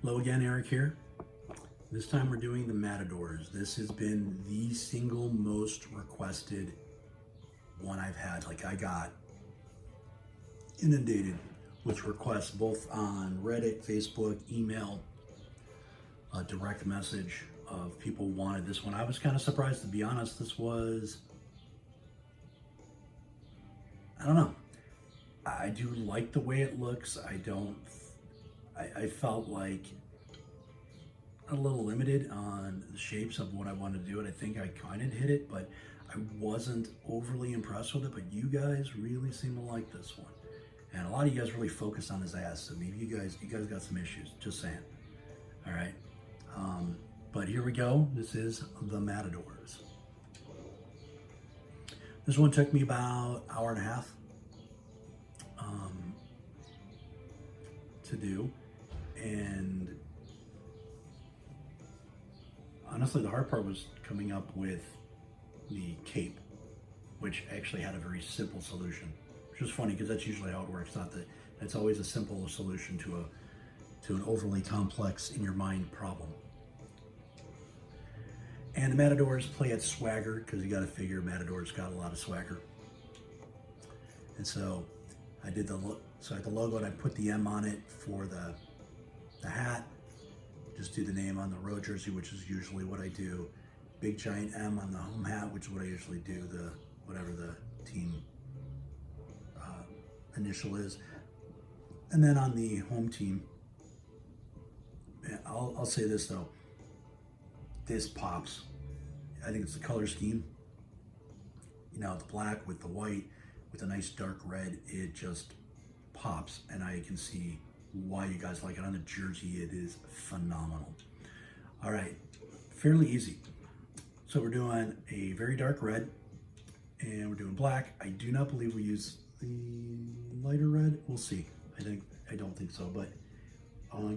Hello again, Eric here. This time we're doing the Matadors. This has been the single most requested one I've had. Like, I got inundated with requests both on Reddit, Facebook, email, direct message of people wanted this one. I was kind of surprised, to be honest. This was, I don't know. I do like the way it looks. I felt like a little limited on the shapes of what I wanted to do, and I think I kind of hit it, but I wasn't overly impressed with it. But you guys really seem to like this one, and a lot of you guys really focused on his ass. So maybe you guys got some issues. Just saying. All right, but here we go. This is the Matadors. This one took me about an hour and a half to do, and honestly, the hard part was coming up with the cape, which actually had a very simple solution, which is funny because that's usually how it works. Not that that's always a simple solution to an overly complex in your mind problem. And the Matadors play at swagger because you got to figure Matadors got a lot of swagger. And so I did the logo, and I put the M on it for the hat. Just do the name on the road jersey, which is usually what I do. Big giant M on the home hat, which is what I usually do, whatever the team initial is. And then on the home team, I'll say this though, this pops. I think it's the color scheme. You know, the black with the white with a nice dark red, it just pops, and I can see why you guys like it. On a jersey, it is phenomenal. All right, fairly easy. So we're doing a very dark red, and we're doing black. I do not believe we use the lighter red. We'll see. I don't think so, but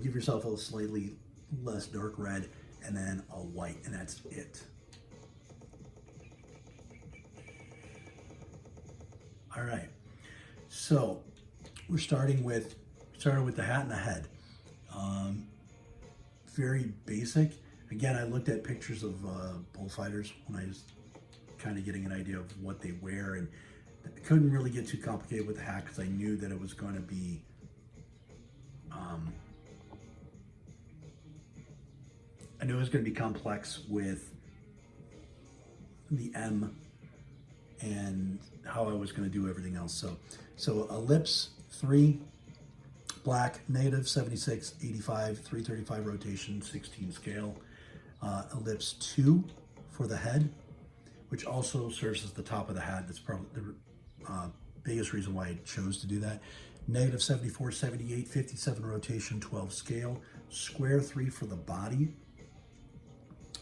give yourself a slightly less dark red, and then a white, and that's it. All right, so we're starting with the hat and the head. Very basic. Again, I looked at pictures of bullfighters when I was kind of getting an idea of what they wear, and I couldn't really get too complicated with the hat because I knew that it was going to be complex with the M and how I was going to do everything else. So ellipse 3, black, negative 76, 85, 335 rotation, 16 scale. Ellipse 2 for the head, which also serves as the top of the hat. That's probably the biggest reason why I chose to do that. Negative 74, 78, 57 rotation, 12 scale. Square 3 for the body.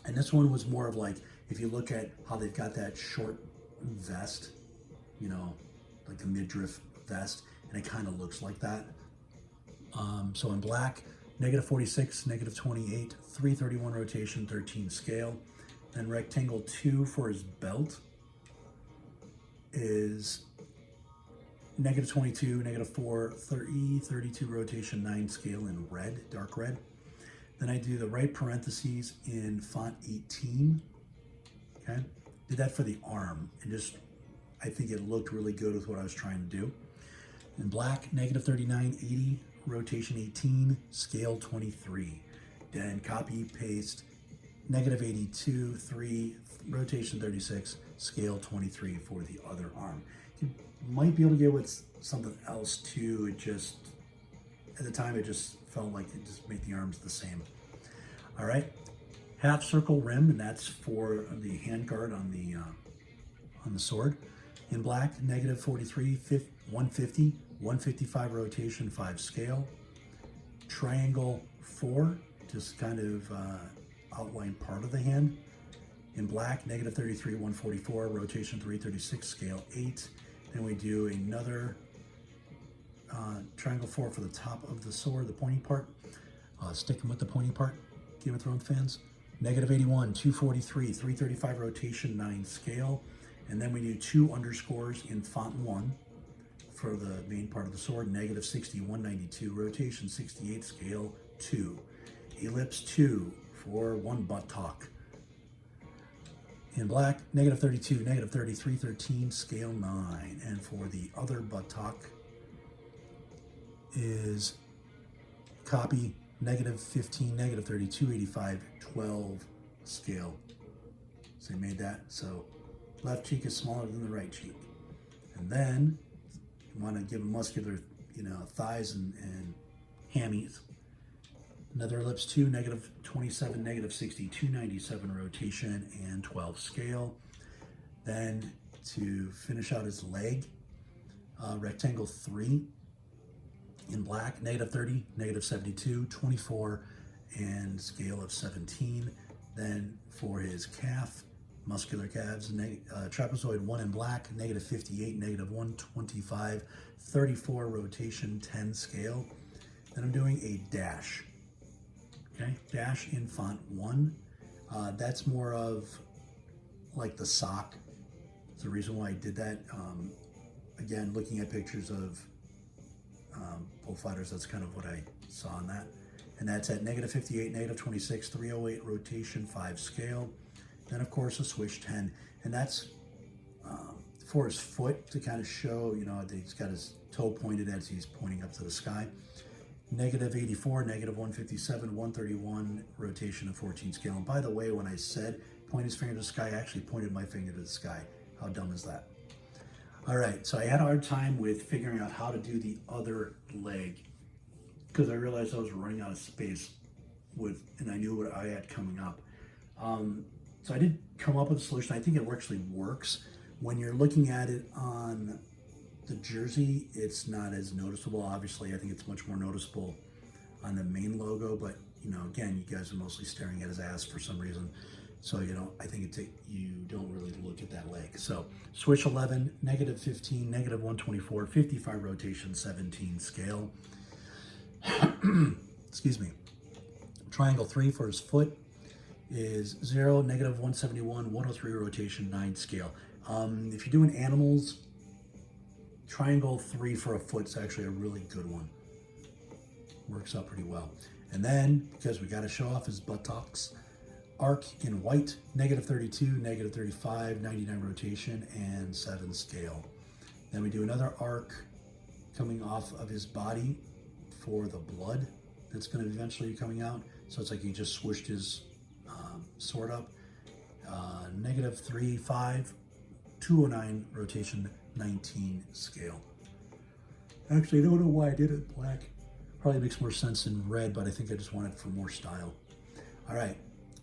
And this one was more of like, if you look at how they've got that short vest, you know, like a midriff vest, and it kind of looks like that. So in black, negative 46, negative 28, 331 rotation, 13 scale. Then rectangle 2 for his belt is negative 22, negative 4, 30, 32 rotation, 9 scale in red, dark red. Then I do the right parentheses in font 18, okay? Did that for the arm, and just, I think it looked really good with what I was trying to do. In black, negative 39, 80, rotation 18, scale 23. Then copy, paste, negative 82, 3, rotation 36, scale 23 for the other arm. You might be able to get with something else too. It just, at the time, it just felt like it just made the arms the same. All right, half circle rim, and that's for the handguard on the sword. In black, negative 43, 150, 155 rotation, 5 scale. Triangle 4, just kind of outline part of the hand. In black, negative 33, 144, rotation 336, scale 8. Then we do another triangle 4 for the top of the sword, the pointy part. Sticking with the pointy part, Game of Thrones fans. Negative 81, 243, 335 rotation, 9 scale. And then we do 2 underscores in font 1 for the main part of the sword. Negative 60, 192, rotation 68, scale 2. ellipse 2 for one buttock. In black, negative 32, negative 33, 13, scale 9. And for the other buttock is copy, negative 15, negative 32, 85, 12, scale. So they made that. So left cheek is smaller than the right cheek. And then you want to give them muscular, thighs and hammies. Another ellipse 2, negative 27, negative 60, 297 rotation and 12 scale. Then to finish out his leg, rectangle 3 in black, negative 30, negative 72, 24 and scale of 17. Then for his calf, muscular calves, trapezoid 1 in black, negative 58, negative 125, 34 rotation, 10 scale. Then I'm doing a dash. Okay, dash in font 1. That's more of like the sock. It's the reason why I did that. Again, looking at pictures of bullfighters, that's kind of what I saw on that. And that's at negative 58, negative 26, 308 rotation, 5 scale. Then of course a swish 10. And that's for his foot to kind of show, that he's got his toe pointed as he's pointing up to the sky. Negative 84, negative 157, 131 rotation of 14 scale. And by the way, when I said point his finger to the sky, I actually pointed my finger to the sky. How dumb is that? All right, so I had a hard time with figuring out how to do the other leg because I realized I was running out of space and I knew what I had coming up. So I did come up with a solution. I think it actually works. When you're looking at it on the jersey, it's not as noticeable. Obviously, I think it's much more noticeable on the main logo, but again, you guys are mostly staring at his ass for some reason. So, I think you don't really look at that leg. So switch 11, negative 15, negative 124, 55 rotation, 17 scale. Excuse me. Triangle 3 for his foot is 0, negative 171, 103 rotation, 9 scale. If you're doing animals, triangle 3 for a foot is actually a really good one. Works out pretty well. And then, because we got to show off his buttocks, arc in white, negative 32, negative 35, 99 rotation, and 7 scale. Then we do another arc coming off of his body for the blood that's going to eventually be coming out. So it's like he just swooshed his sword up. Negative 3, 5, 209 rotation, 19 scale. Actually, I don't know why I did it in black. Probably makes more sense in red, but I think I just want it for more style. All right,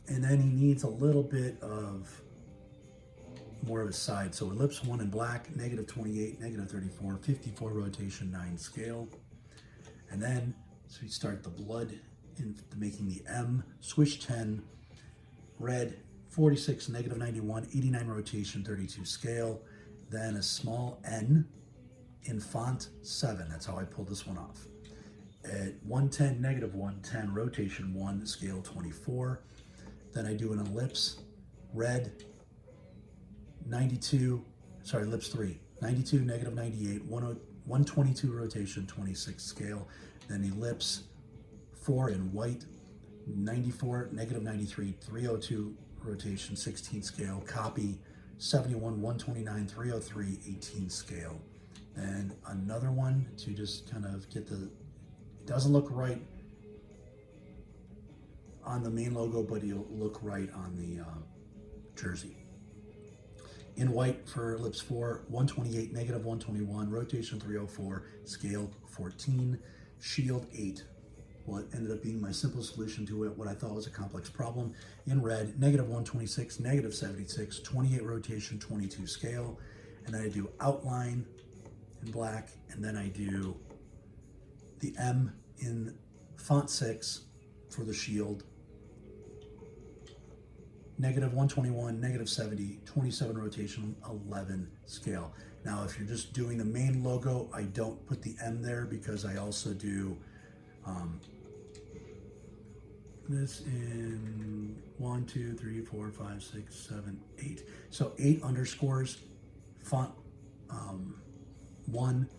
and then he needs a little bit of more of a side. So ellipse 1 in black, negative 28, negative 34, 54 rotation, 9 scale. And then, so we start the blood in making the M, swish 10, red, 46, negative 91, 89 rotation, 32 scale. Then a small N in font 7. That's how I pulled this one off. At 110, negative 110, rotation 1, scale 24. Then I do an ellipse, red, 92, sorry, ellipse 3, 92, negative 98, 122 rotation, 26 scale. Then ellipse 4 in white, 94, negative 93, 302 rotation, 16 scale. Copy 71, 129, 303, 18 scale. And another one to just kind of get doesn't look right on the main logo, but it'll look right on the jersey. In white for ellipse 4, 128, negative 121, rotation 304, scale 14, shield 8. Well, it ended up being my simple solution to what I thought was a complex problem. In red, negative 126, negative 76, 28 rotation, 22 scale. And then I do outline in black, and then I do the M in font 6 for the shield. Negative 121, negative 70, 27 rotation, 11 scale. Now, if you're just doing the main logo, I don't put the M there because I also do this in 1, 2, 3, 4, 5, 6, 7, 8. So 8 underscores, font 1,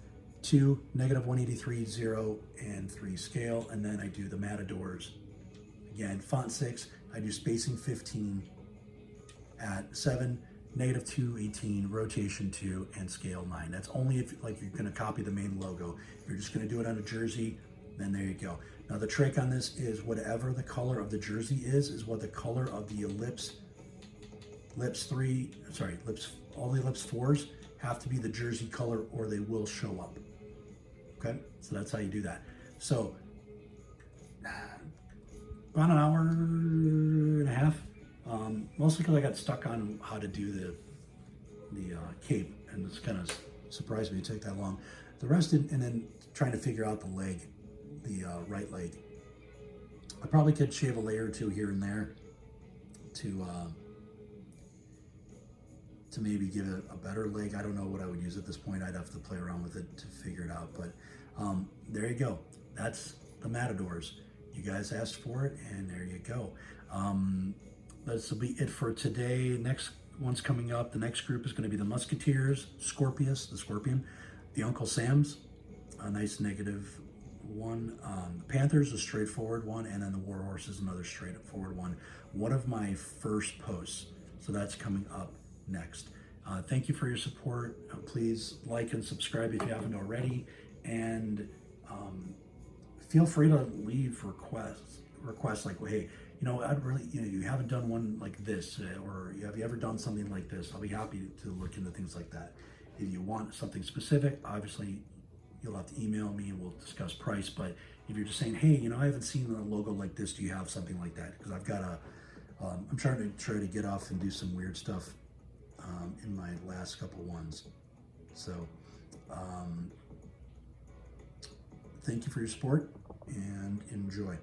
2, negative 183, 0, and 3 scale. And then I do the Matadors Again, font 6, I do spacing 15 at 7, -2, 18, rotation 2, and scale 9. That's only if like you're going to copy the main logo. If you're just going to do it on a jersey, then there you go. Now the trick on this is whatever the color of the jersey is what the color of the ellipse, all the ellipse 4s have to be the jersey color or they will show up. Okay, so that's how you do that. So about an hour and a half, mostly because I got stuck on how to do the cape, and it's kind of surprised me it took that long. The rest, and then trying to figure out the leg, the right leg. I probably could shave a layer or two here and there to maybe give it a better leg. I don't know what I would use at this point. I'd have to play around with it to figure it out. But there you go. That's the Matadors. You guys asked for it, and there you go. This will be it for today. Next one's coming up. The next group is going to be the Musketeers, Scorpius, the Scorpion, the Uncle Sam's, a nice -1. The Panthers, a straightforward one, and then the Warhorse is another straightforward one. One of my first posts. So that's coming up next. Thank you for your support. Please like and subscribe if you haven't already, and feel free to leave requests like, well, hey, I'd really, you haven't done one like this, or have you ever done something like this? I'll be happy to look into things like that. If you want something specific, obviously you'll have to email me and we'll discuss price. But if you're just saying, hey, I haven't seen a logo like this, do you have something like that? Because I've got I'm trying to get off and do some weird stuff in my last couple ones. So thank you for your support and enjoy.